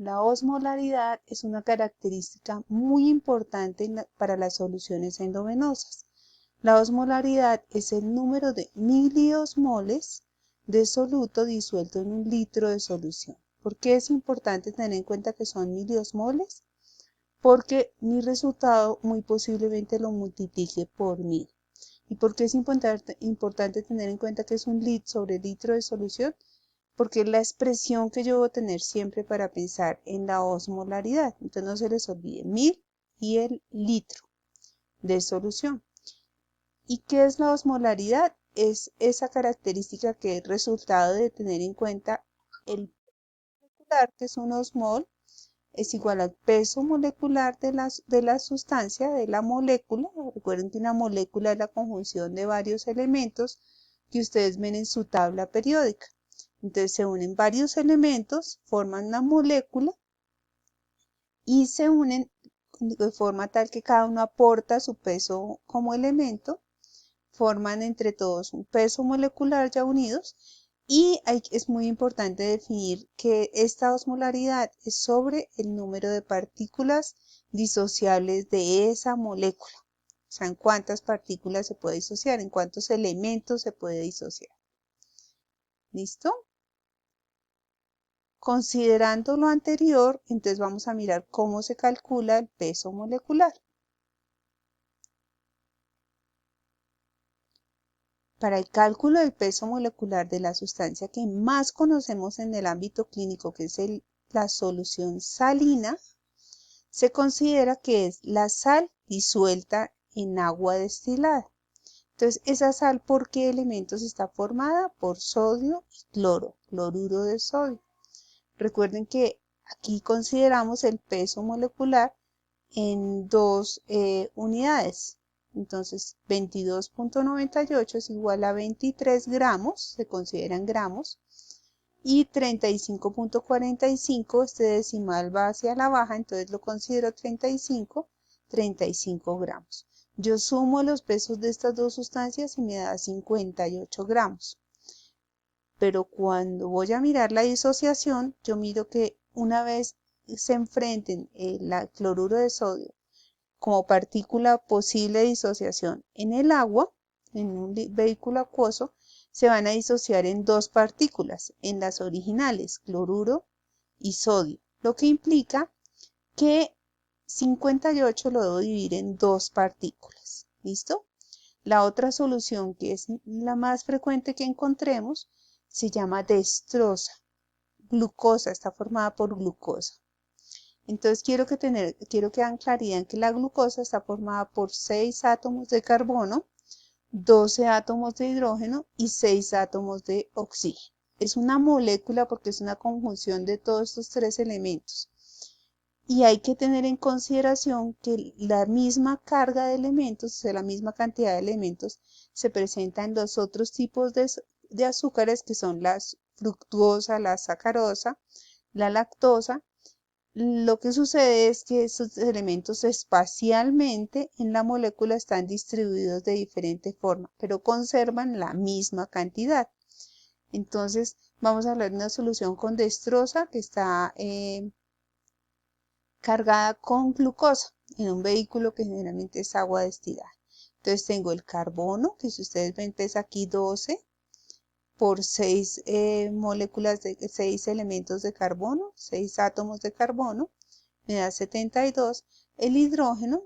La osmolaridad es una característica muy importante para las soluciones endovenosas. La osmolaridad es el número de miliosmoles de soluto disuelto en un litro de solución. ¿Por qué es importante tener en cuenta que son miliosmoles? Porque mi resultado muy posiblemente lo multiplique por 1000. ¿Y por qué es importante tener en cuenta que es un lit sobre litro de solución? Porque es la expresión que yo voy a tener siempre para pensar en la osmolaridad. Entonces no se les olvide 1000 y el litro de solución. ¿Y qué es la osmolaridad? Es esa característica que es resultado de tener en cuenta el molecular, que es un osmol, es igual al peso molecular de la sustancia, de la molécula. Recuerden que una molécula es la conjunción de varios elementos que ustedes ven en su tabla periódica. Entonces se unen varios elementos, forman una molécula y se unen de forma tal que cada uno aporta su peso como elemento, forman entre todos un peso molecular ya unidos y es muy importante definir que esta osmolaridad es sobre el número de partículas disociables de esa molécula. O sea, en cuántas partículas se puede disociar, en cuántos elementos se puede disociar. ¿Listo? Considerando lo anterior, entonces vamos a mirar cómo se calcula el peso molecular. Para el cálculo del peso molecular de la sustancia que más conocemos en el ámbito clínico, que es la solución salina, se considera que es la sal disuelta en agua destilada. Entonces, esa sal, ¿por qué elementos está formada? Por sodio y cloro, cloruro de sodio. Recuerden que aquí consideramos el peso molecular en dos unidades. Entonces, 22.98 es igual a 23 gramos, se consideran gramos, y 35.45, este decimal va hacia la baja, entonces lo considero 35 gramos. Yo sumo los pesos de estas dos sustancias y me da 58 gramos. Pero cuando voy a mirar la disociación, yo miro que una vez se enfrenten el cloruro de sodio como partícula posible de disociación en el agua, en un vehículo acuoso, se van a disociar en dos partículas, en las originales, cloruro y sodio, lo que implica que 58 lo debo dividir en dos partículas. ¿Listo? La otra solución, que es la más frecuente que encontremos, se llama destrosa. Glucosa, está formada por glucosa. Entonces quiero que hagan claridad en que la glucosa está formada por 6 átomos de carbono, 12 átomos de hidrógeno y 6 átomos de oxígeno. Es una molécula porque es una conjunción de todos estos tres elementos. Y hay que tener en consideración que la misma carga de elementos, o sea, la misma cantidad de elementos, se presenta en los otros tipos de azúcares que son la fructuosa, la sacarosa, la lactosa. Lo que sucede es que estos elementos espacialmente en la molécula están distribuidos de diferente forma, pero conservan la misma cantidad. Entonces, vamos a hablar de una solución con destrosa que está cargada con glucosa en un vehículo que generalmente es agua destilada. Entonces, tengo el carbono, que si ustedes ven pesa aquí 12 por 6 moléculas de 6 elementos de carbono, 6 átomos de carbono, me da 72. El hidrógeno,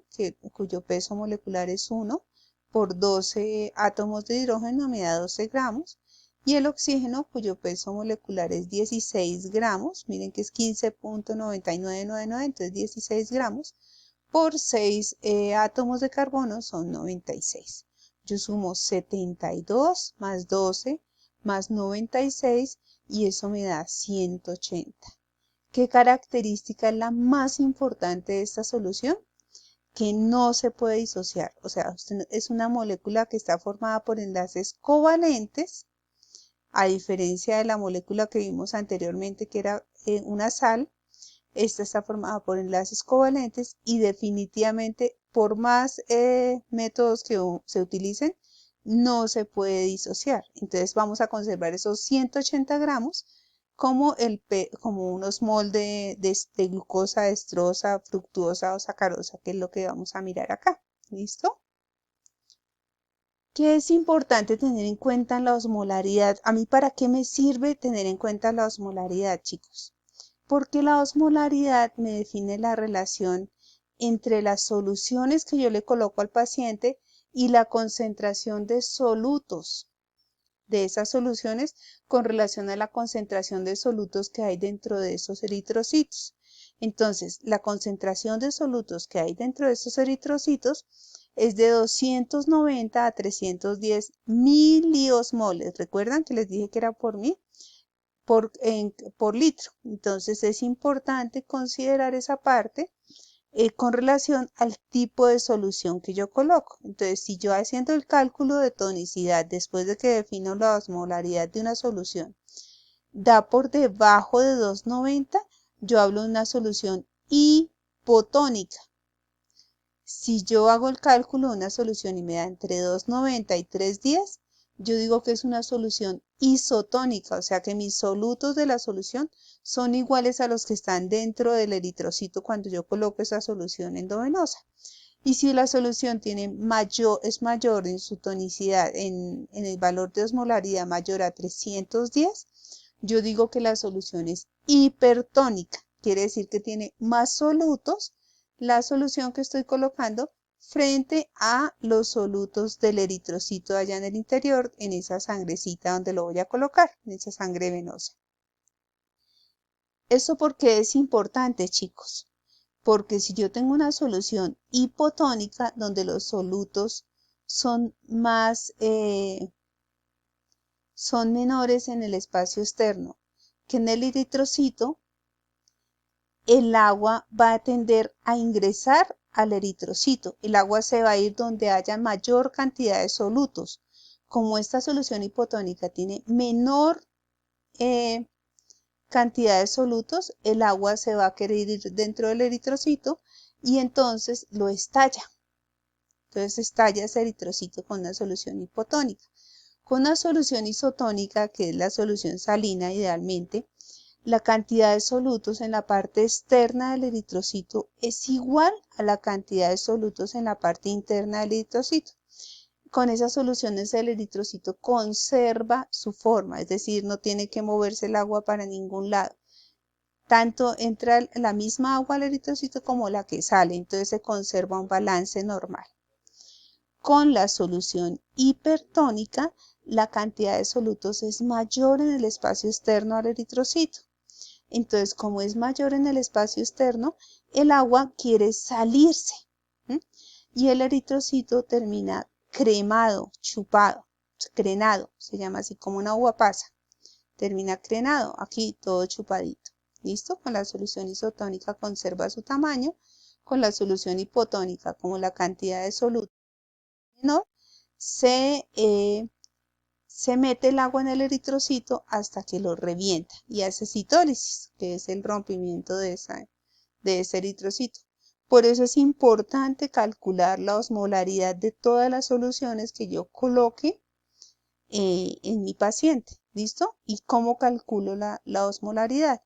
cuyo peso molecular es 1, por 12 átomos de hidrógeno me da 12 gramos. Y el oxígeno, cuyo peso molecular es 16 gramos, miren que es 15.9999, entonces 16 gramos, por 6 átomos de carbono son 96. Yo sumo 72 más 12 más 96 y eso me da 180. ¿Qué característica es la más importante de esta solución? Que no se puede disociar. O sea, es una molécula que está formada por enlaces covalentes, a diferencia de la molécula que vimos anteriormente, que era una sal. Esta está formada por enlaces covalentes y definitivamente, por más métodos que se utilicen, no se puede disociar. Entonces vamos a conservar esos 180 gramos como unos mol de glucosa, dextrosa, fructuosa o sacarosa, que es lo que vamos a mirar acá. ¿Listo? ¿Qué es importante tener en cuenta en la osmolaridad? ¿A mí para qué me sirve tener en cuenta la osmolaridad, chicos? Porque la osmolaridad me define la relación entre las soluciones que yo le coloco al paciente y la concentración de solutos de esas soluciones con relación a la concentración de solutos que hay dentro de esos eritrocitos. Entonces, la concentración de solutos que hay dentro de esos eritrocitos es de 290 a 310 miliosmoles. ¿Recuerdan que les dije que era por mil? Por litro. Entonces, es importante considerar esa parte con relación al tipo de solución que yo coloco. Entonces, si yo haciendo el cálculo de tonicidad después de que defino la osmolaridad de una solución, da por debajo de 290, yo hablo de una solución hipotónica. Si yo hago el cálculo de una solución y me da entre 290 y 310, yo digo que es una solución isotónica, o sea que mis solutos de la solución son iguales a los que están dentro del eritrocito cuando yo coloco esa solución endovenosa. Y si la solución es mayor en su tonicidad, en el valor de osmolaridad mayor a 310, yo digo que la solución es hipertónica. Quiere decir que tiene más solutos la solución que estoy colocando frente a los solutos del eritrocito allá en el interior, en esa sangrecita donde lo voy a colocar, en esa sangre venosa. ¿Eso por qué es importante, chicos? Porque si yo tengo una solución hipotónica donde los solutos son son menores en el espacio externo que en el eritrocito, el agua va a tender a ingresar al eritrocito. El agua se va a ir donde haya mayor cantidad de solutos. Como esta solución hipotónica tiene menor cantidad de solutos, el agua se va a querer ir dentro del eritrocito y entonces lo estalla. Entonces estalla ese eritrocito con una solución hipotónica. Con una solución isotónica, que es la solución salina idealmente, la cantidad de solutos en la parte externa del eritrocito es igual a la cantidad de solutos en la parte interna del eritrocito. Con esas soluciones el eritrocito conserva su forma, es decir, no tiene que moverse el agua para ningún lado. Tanto entra la misma agua al eritrocito como la que sale, entonces se conserva un balance normal. Con la solución hipertónica, la cantidad de solutos es mayor en el espacio externo al eritrocito. Entonces, como es mayor en el espacio externo, el agua quiere salirse. Y el eritrocito termina cremado, chupado, crenado, se llama así como una uva pasa. Termina crenado, aquí todo chupadito. ¿Listo? Con la solución isotónica conserva su tamaño. Con la solución hipotónica, como la cantidad de soluto menor, se mete el agua en el eritrocito hasta que lo revienta y hace citólisis, que es el rompimiento de ese eritrocito. Por eso es importante calcular la osmolaridad de todas las soluciones que yo coloque en mi paciente. ¿Listo? ¿Y cómo calculo la osmolaridad?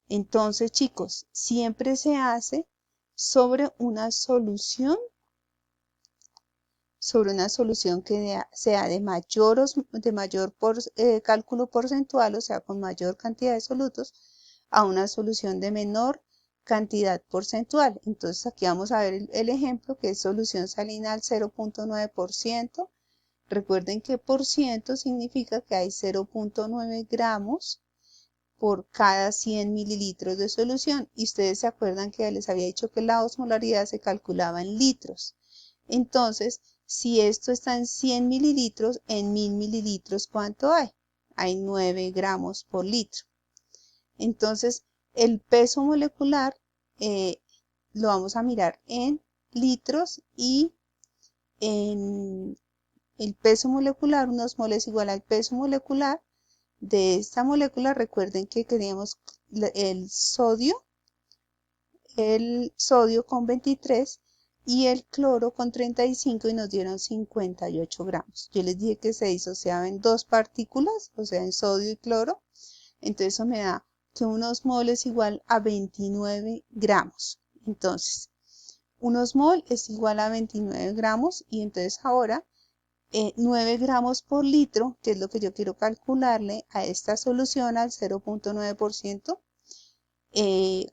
Entonces, chicos, siempre se hace sobre una solución que sea de mayor cálculo porcentual, o sea, con mayor cantidad de solutos, a una solución de menor cantidad porcentual. Entonces aquí vamos a ver el ejemplo, que es solución salina al 0.9%. Recuerden que por ciento significa que hay 0.9 gramos por cada 100 mililitros de solución. Y ustedes se acuerdan que les había dicho que la osmolaridad se calculaba en litros. Entonces, si esto está en 100 mililitros, en 1000 mililitros, ¿cuánto hay? Hay 9 gramos por litro. Entonces, el peso molecular lo vamos a mirar en litros y en el peso molecular, unos moles igual al peso molecular de esta molécula. Recuerden que queríamos el sodio con 23 y el cloro con 35 y nos dieron 58 gramos. Yo les dije que se disociaba en dos partículas, o sea, en sodio y cloro. Entonces eso me da que un osmol es igual a 29 gramos. Entonces, un osmol es igual a 29 gramos y entonces ahora 9 gramos por litro, que es lo que yo quiero calcularle a esta solución al 0.9%,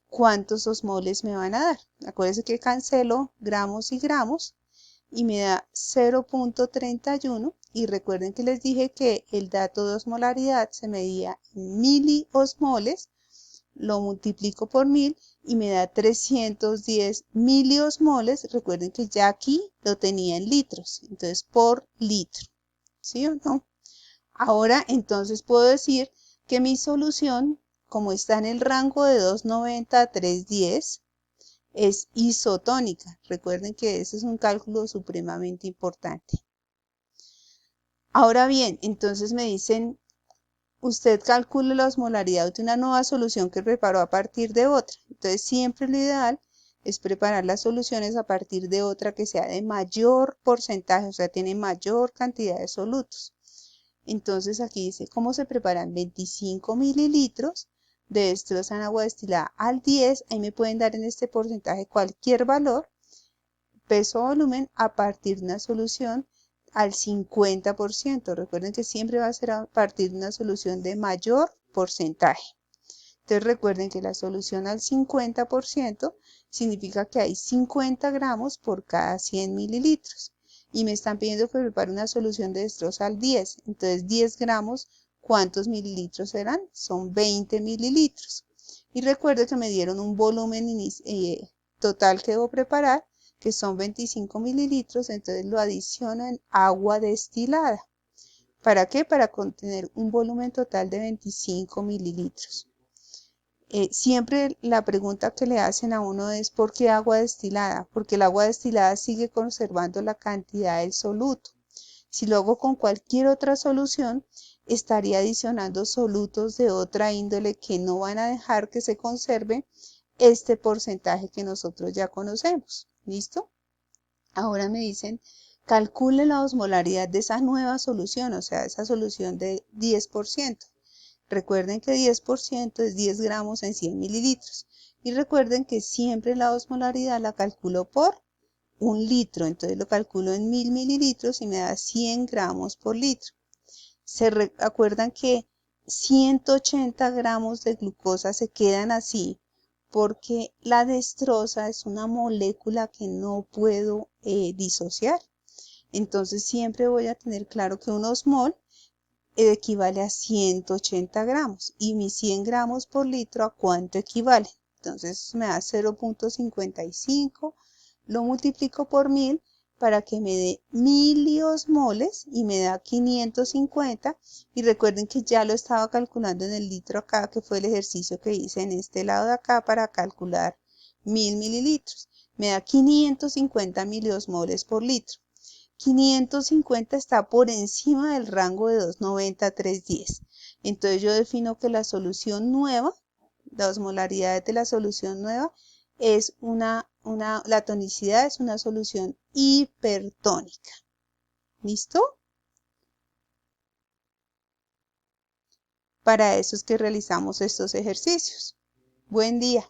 ¿cuántos osmoles me van a dar? Acuérdense que cancelo gramos y gramos y me da 0.31 y recuerden que les dije que el dato de osmolaridad se medía en miliosmoles, lo multiplico por 1000 y me da 310 miliosmoles. Recuerden que ya aquí lo tenía en litros, entonces por litro, ¿sí o no? Ahora entonces puedo decir que mi solución, como está en el rango de 290 a 310, es isotónica. Recuerden que ese es un cálculo supremamente importante. Ahora bien, entonces me dicen, usted calcula la osmolaridad de una nueva solución que preparó a partir de otra. Entonces siempre lo ideal es preparar las soluciones a partir de otra que sea de mayor porcentaje, o sea, tiene mayor cantidad de solutos. Entonces aquí dice cómo se preparan 25 mililitros de destroza en agua destilada al 10. Ahí me pueden dar en este porcentaje cualquier valor, peso o volumen, a partir de una solución al 50%. Recuerden que siempre va a ser a partir de una solución de mayor porcentaje. Entonces recuerden que la solución al 50% significa que hay 50 gramos por cada 100 mililitros. Y me están pidiendo que prepare una solución de destroza al 10. Entonces 10 gramos, ¿cuántos mililitros serán? Son 20 mililitros. Y recuerden que me dieron un volumen total que debo preparar, que son 25 mililitros, entonces lo adiciono en agua destilada. ¿Para qué? Para contener un volumen total de 25 mililitros. Siempre la pregunta que le hacen a uno es ¿por qué agua destilada? Porque el agua destilada sigue conservando la cantidad del soluto. Si lo hago con cualquier otra solución, estaría adicionando solutos de otra índole que no van a dejar que se conserve este porcentaje que nosotros ya conocemos. ¿Listo? Ahora me dicen, calcule la osmolaridad de esa nueva solución, o sea, esa solución de 10%. Recuerden que 10% es 10 gramos en 100 mililitros. Y recuerden que siempre la osmolaridad la calculo por un litro. Entonces lo calculo en 1000 mililitros y me da 100 gramos por litro. Se acuerdan que 180 gramos de glucosa se quedan así porque la destroza es una molécula que no puedo disociar. Entonces siempre voy a tener claro que un osmol equivale a 180 gramos y mis 100 gramos por litro ¿a cuánto equivale? Entonces me da 0.55, lo multiplico por 1000 para que me dé miliosmoles y me da 550 y recuerden que ya lo estaba calculando en el litro acá, que fue el ejercicio que hice en este lado de acá para calcular 1000 mililitros. Me da 550 miliosmoles por litro. 550 está por encima del rango de 290 a 310. Entonces yo defino que la solución nueva, la osmolaridad de la solución nueva, es la tonicidad es una solución hipertónica. ¿Listo? Para eso es que realizamos estos ejercicios. Buen día.